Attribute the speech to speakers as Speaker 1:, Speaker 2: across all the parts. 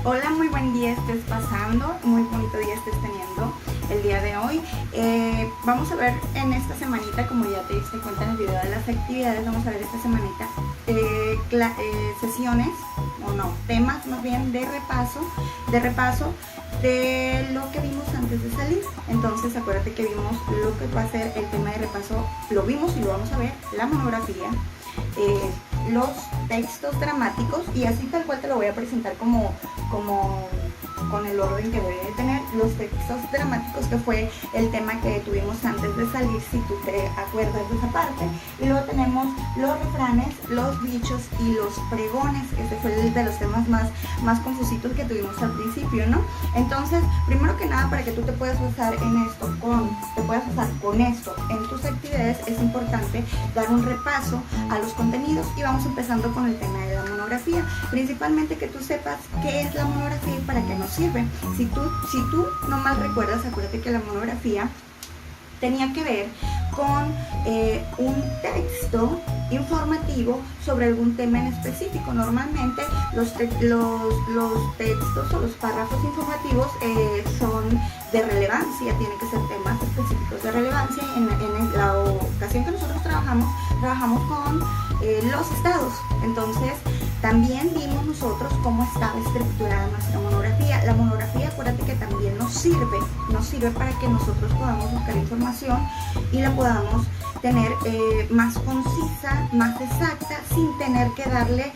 Speaker 1: Hola, muy buen día estés pasando, muy bonito día estés teniendo el día de hoy. Vamos a ver en esta semanita, como ya te diste cuenta en el video de las actividades, vamos a ver esta semanita sesiones, o no, temas más bien de repaso de lo que vimos antes de salir. Entonces acuérdate que vimos lo que va a ser el tema de repaso, lo vimos y lo vamos a ver, la monografía, los textos dramáticos, y así tal cual te lo voy a presentar como con el orden que debe de tener. Los textos dramáticos, que fue el tema que tuvimos antes de salir, si tú te acuerdas de esa parte. Y luego tenemos los refranes, los dichos y los pregones, que ese fue el de los temas más confusitos que tuvimos al principio, ¿no? Entonces, primero que nada, para que tú te puedas basar en esto, con esto en tus actividades, es importante dar un repaso a los contenidos, y vamos empezando con el tema de la monografía. Principalmente que tú sepas qué es la monografía y para qué nos sirve. Si tú no mal recuerdas, acuérdate que la monografía tenía que ver con un texto informativo sobre algún tema en específico. Normalmente los textos o los párrafos informativos son de relevancia, tienen que ser temas específicos de relevancia. En la ocasión que nosotros trabajamos con los estados. Entonces también vimos nosotros cómo estaba estructurada nuestra monografía. La monografía, acuérdate que también nos sirve para que nosotros podamos buscar información y la podamos tener más concisa, más exacta, sin tener que darle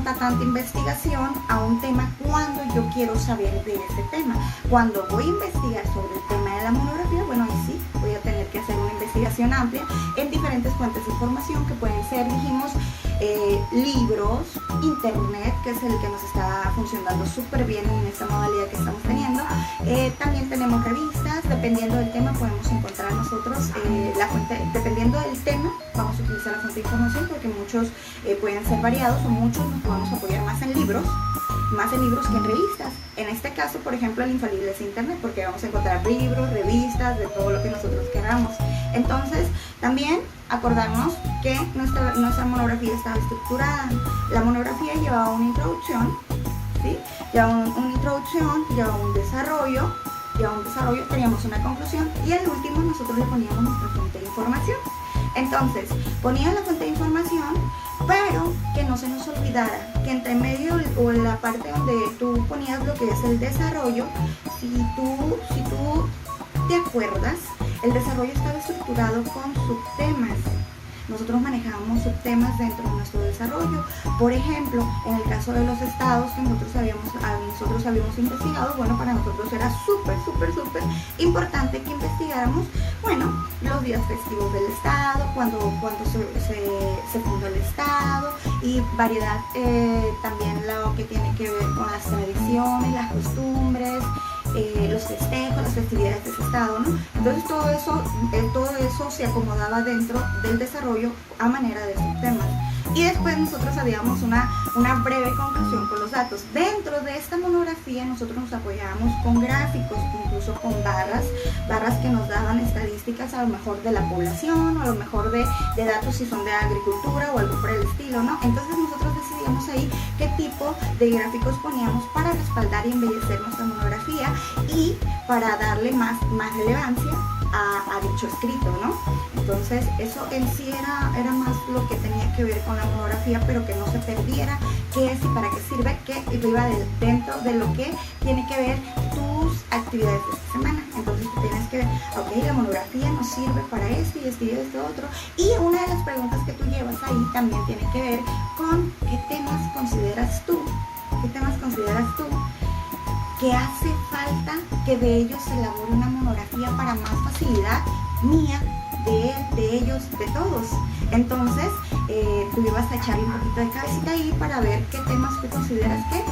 Speaker 1: tanta investigación a un tema cuando yo quiero saber de ese tema. Cuando voy a investigar sobre el tema de la monografía, bueno, ahí sí voy a tener que hacer una investigación amplia en diferentes fuentes de información, que pueden ser, dijimos, libros, internet, que es el que nos está funcionando súper bien en esta modalidad que estamos teniendo. También tenemos revistas, dependiendo del tema podemos encontrar nosotros la fuente, dependiendo del tema vamos a utilizar la fuente de información, porque muchos pueden ser variados, o muchos nos podemos apoyar más en libros que en revistas. En este caso, por ejemplo, el infalible es internet, porque vamos a encontrar libros, revistas, de todo lo que nosotros queramos. Entonces, también acordarnos que nuestra monografía estaba estructurada. La monografía llevaba una introducción, ¿sí? Llevaba una introducción, llevaba un desarrollo, teníamos una conclusión, y al último nosotros le poníamos nuestra fuente de información. Entonces, ponía la fuente de información, pero que no se nos olvidara que entre medio, o en la parte donde tú ponías lo que es el desarrollo, si tú te acuerdas, el desarrollo estaba estructurado con subtemas. Nosotros manejábamos subtemas dentro de nuestro desarrollo. Por ejemplo, en el caso de los estados que nosotros habíamos investigado, bueno, para nosotros era súper importante que investigáramos, bueno, los días festivos del estado, cuando se fundó el estado, y variedad, también lo que tiene que ver con las tradiciones, las costumbres, los festejos, las festividades de ese estado, ¿no? Entonces todo eso se acomodaba dentro del desarrollo a manera de subtemas. Y después nosotros habíamos una breve conclusión con los datos. Dentro de esta monografía nosotros nos apoyábamos con gráficos, incluso con barras que nos daban estadísticas, a lo mejor de la población, o a lo mejor de datos si son de agricultura o algo por el estilo, ¿no? Entonces nosotros decidíamos ahí qué tipo de gráficos poníamos para respaldar y embellecer nuestra monografía, y para darle más relevancia a dicho escrito, ¿no? Entonces eso en sí era más lo que tenía que ver con la monografía, pero que no se perdiera qué es y para qué sirve, que iba dentro de lo que tiene que ver tus actividades de esta semana. Entonces tú tienes que ver, ok, la monografía nos sirve para esto y esto otro, y una de las preguntas que tú llevas ahí también tiene que ver con qué temas consideras tú que hace falta que de ellos se elabore una monografía para más facilidad mía, de ellos, de todos. Entonces tú ibas a echarle un poquito de cabecita ahí para ver qué temas tú consideras que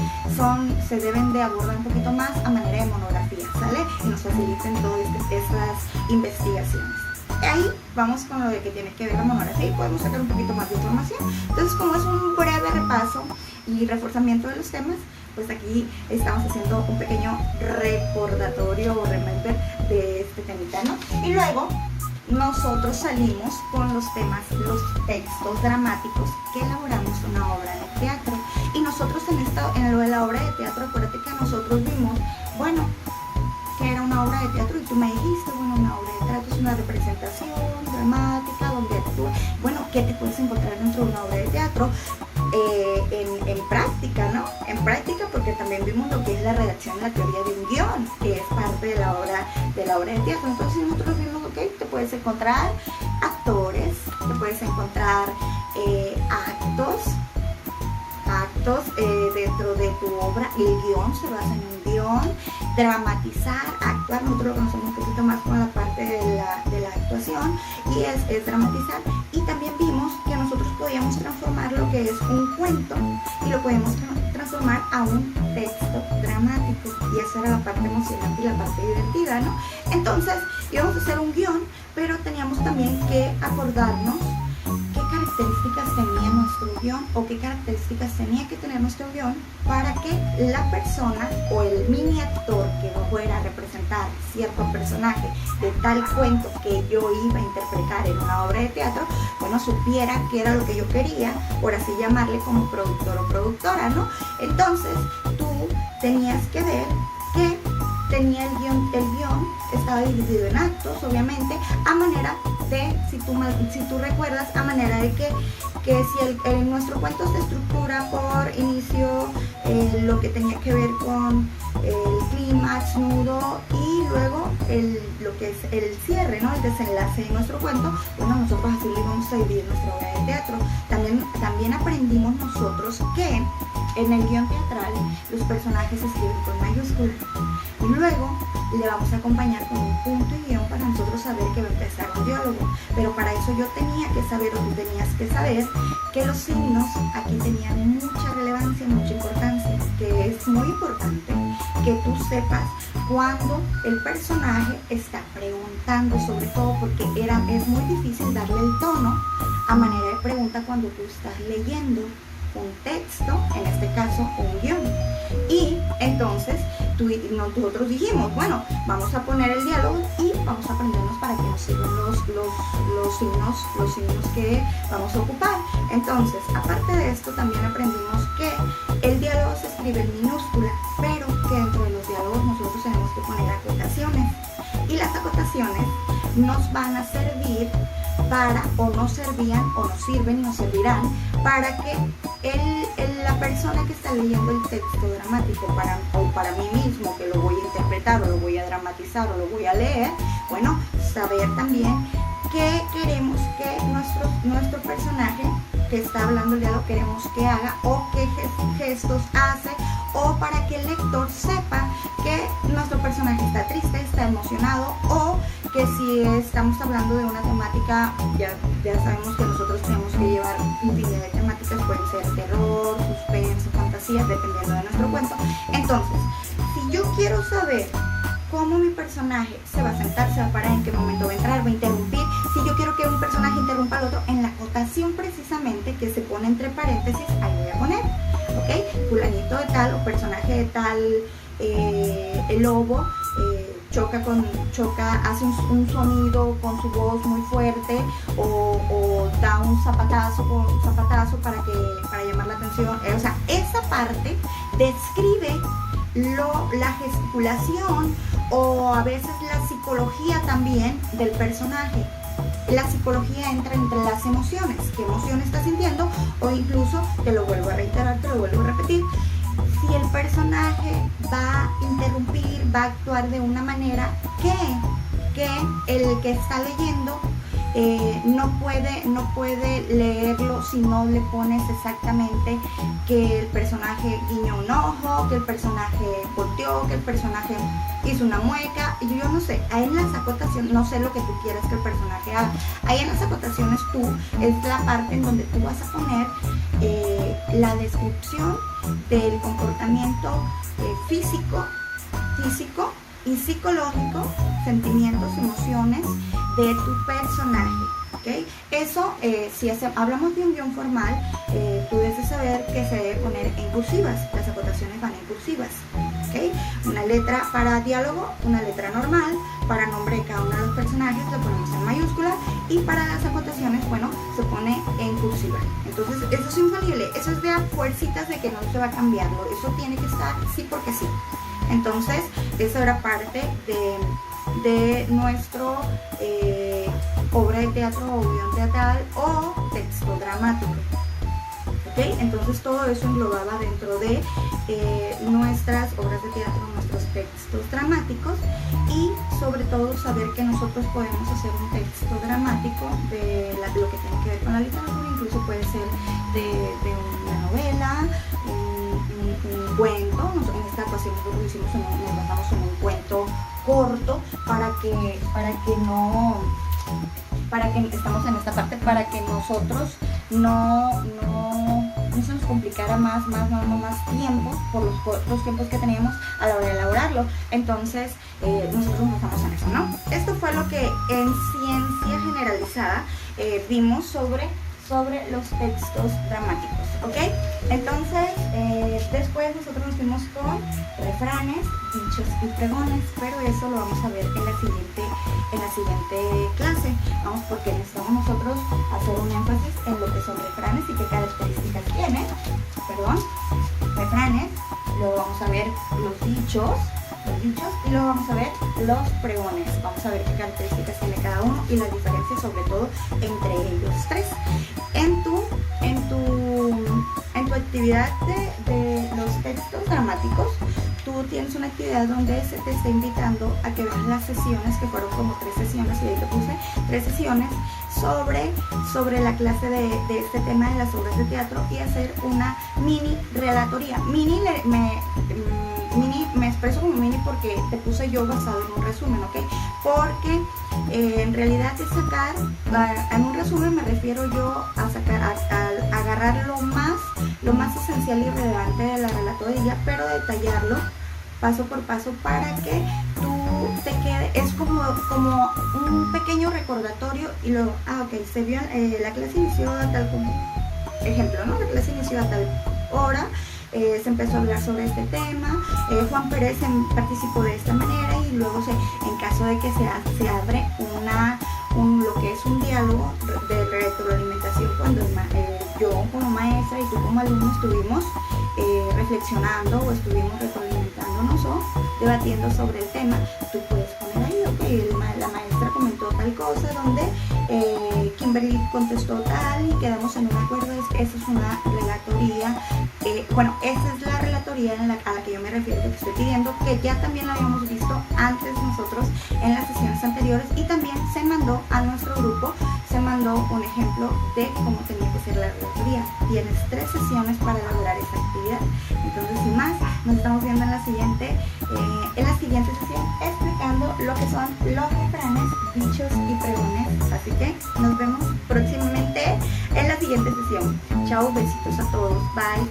Speaker 1: se deben de abordar un poquito más a manera de monografía, ¿sale? Y nos faciliten todas estas investigaciones. Ahí vamos con lo de que tiene que ver la monografía, y podemos sacar un poquito más de información. Entonces, como es un breve repaso y reforzamiento de los temas, pues aquí estamos haciendo un pequeño recordatorio o remember de este temita, ¿no? Y luego nosotros salimos con los temas, los textos dramáticos que elaboramos una obra de teatro, y nosotros en lo de la obra de teatro, acuérdate que nosotros vimos, bueno, que era una obra de teatro y tú me dijiste, bueno, una obra de teatro es una representación dramática donde tú, bueno, ¿qué te puedes encontrar dentro de una obra de teatro? En práctica, ¿no? En práctica, porque también vimos lo que es la redacción, la teoría de un guión, que es parte de la obra de teatro. Entonces nosotros vimos, ok, te puedes encontrar actores, te puedes encontrar actos dentro de tu obra. El guión se basa en un guión, dramatizar, actuar, nosotros lo conocemos un poquito más con la parte de la actuación, y es dramatizar. Y también vimos que nosotros podíamos transformar lo que es un cuento y lo podemos transformar a un texto dramático, y esa era la parte emocionante y la parte divertida, ¿no? Entonces íbamos a hacer un guión, pero teníamos también que acordarnos qué características tenía nuestro guión o qué características tenía que tener nuestro guión para que la persona o el mini actor que fuera a representar cierto personaje de tal cuento que yo iba a interpretar en una obra de teatro, bueno, supiera qué era lo que yo quería, por así llamarle, como productor o productora, ¿no? Entonces tú tenías que ver que tenía el guión estaba dividido en actos, obviamente, a manera de, si tú recuerdas, a manera de que si nuestro cuento se estructura por inicio, lo que tenía que ver con el clímax, nudo, y luego lo que es el cierre, ¿no? El desenlace de nuestro cuento, bueno, nosotros así le íbamos a dividir nuestra obra de teatro. También aprendimos nosotros que en el guión teatral los personajes se escriben con mayúsculas, y luego le vamos a acompañar con un punto y guión para nosotros saber que va a empezar un diálogo. Pero para eso yo tenía que saber, o tú tenías que saber, que los signos aquí tenían mucha relevancia, mucha importancia, que es muy importante que tú sepas cuando el personaje está preguntando, sobre todo porque es muy difícil darle el tono a manera de pregunta cuando tú estás leyendo un texto, en este caso un guión. Y entonces nosotros dijimos, bueno, vamos a poner el diálogo y vamos a aprendernos para que nos sirvan los signos que vamos a ocupar. Entonces, aparte de esto, también aprendimos que el diálogo se escribe en minúscula, pero que dentro de los diálogos nosotros tenemos que poner acotaciones, y las acotaciones nos van a servir para, o nos servían, o nos sirven y nos servirán para que la persona que está leyendo el texto dramático para mí mismo, que lo voy a interpretar o lo voy a dramatizar o lo voy a leer, bueno, saber también qué queremos que nuestro personaje que está hablando el diálogo queremos que haga, o qué gestos hace, o para que el lector sepa que nuestro personaje está triste, está emocionado, o que si estamos hablando de una temática, ya sabemos que nosotros tenemos que llevar infinidad de temáticas, pueden ser terror, suspenso, fantasía, dependiendo de nuestro cuento. Entonces, si yo quiero saber cómo mi personaje se va a sentar, se va a parar, en qué momento va a entrar, va a interrumpir, si yo quiero que un personaje interrumpa al otro, en la acotación precisamente que se pone entre paréntesis, ahí voy a poner, ¿ok? Fulanito de tal, o personaje de tal, el lobo, hace un sonido con su voz muy fuerte, o da un zapatazo para llamar la atención. O sea, esa parte describe la gesticulación, o a veces la psicología también del personaje. La psicología entra entre las emociones, qué emoción está sintiendo, o incluso, te lo vuelvo a reiterar, te lo vuelvo a repetir, si el personaje va a interrumpir, va a actuar de una manera que el que está leyendo no puede leerlo si no le pones exactamente que el personaje guiñó un ojo, que el personaje volteó, que el personaje hizo una mueca. Yo no sé, ahí en las acotaciones, no sé lo que tú quieras que el personaje haga. Ahí en las acotaciones es la parte en donde tú vas a poner la descripción del comportamiento físico y psicológico, sentimientos, emociones de tu personaje, ¿ok? Eso, si hablamos de un guión formal, tú debes saber que se debe poner en cursivas, las acotaciones van en cursivas, ¿ok? Una letra para diálogo, una letra normal, para nombre de cada uno de los personajes lo ponemos en mayúscula y para las acotaciones, bueno, se pone en cursiva. Entonces eso es infalible, eso es de a fuercitas de que no se va a cambiarlo, eso tiene que estar sí porque sí. Entonces eso era parte de nuestro obra de teatro o guión teatral o texto dramático. ¿Okay? Entonces todo eso englobaba dentro de nuestras obras de teatro, nuestros textos dramáticos, y sobre todo saber que nosotros podemos hacer un texto dramático de lo que tiene que ver con la literatura, incluso puede ser de una novela, un cuento. En esta ocasión nosotros nos basamos en un cuento corto para que estamos en esta parte, para que nosotros no se nos complicara más tiempo por los tiempos que teníamos a la hora de elaborarlo. Entonces nosotros nos basamos en eso, ¿no? Esto fue lo que en ciencia generalizada vimos sobre los textos dramáticos, ¿ok? Entonces, después nosotros nos fuimos con refranes, dichos y pregones, pero eso lo vamos a ver en la siguiente clase, vamos, porque necesitamos nosotros hacer un énfasis en lo que son refranes y qué características tienen, refranes, luego vamos a ver los dichos, y luego vamos a ver los pregones. Vamos a ver qué características tiene cada uno y las diferencias, sobre todo entre ellos tres. En tu actividad de los textos dramáticos, tú tienes una actividad donde se te está invitando a que veas las sesiones, que fueron como 3 sesiones, y ahí te puse 3 sesiones sobre la clase de este tema de las obras de teatro, y hacer una mini relatoría. Me expreso como mini porque te puse yo basado en un resumen, ¿ok? Porque en realidad es sacar, en un resumen me refiero yo a sacar, a agarrar lo más esencial y relevante de la relatoría, pero detallarlo paso por paso para que tú te quede, es como un pequeño recordatorio, y luego, ok, se vio, la clase inició a tal, como ejemplo, ¿no? La clase inició a tal hora, se empezó a hablar sobre este tema, Juan Pérez participó de esta manera, y luego en caso de que se abre lo que es un diálogo de retroalimentación, cuando yo como maestra y tú como alumno estuvimos reflexionando o estuvimos retroalimentándonos o debatiendo sobre el tema, tú puedes poner ahí, ok, la maestra comentó tal cosa, donde Kimberly contestó tal y quedamos en un acuerdo. Esa es una relatoría, esa es la relatoría a la que yo me refiero, que te estoy pidiendo, que ya también la habíamos visto antes nosotros en las sesiones anteriores, y también se mandó a nuestro grupo, se mandó un ejemplo de cómo tenía que ser la relatoría. Tienes 3 sesiones para elaborar esa actividad. Entonces, sin más, nos estamos viendo en la siguiente sesión, explicando lo que son los refranes, dichos y pregones. Así que nos vemos próximamente en la siguiente sesión. Chao, besitos a todos, bye.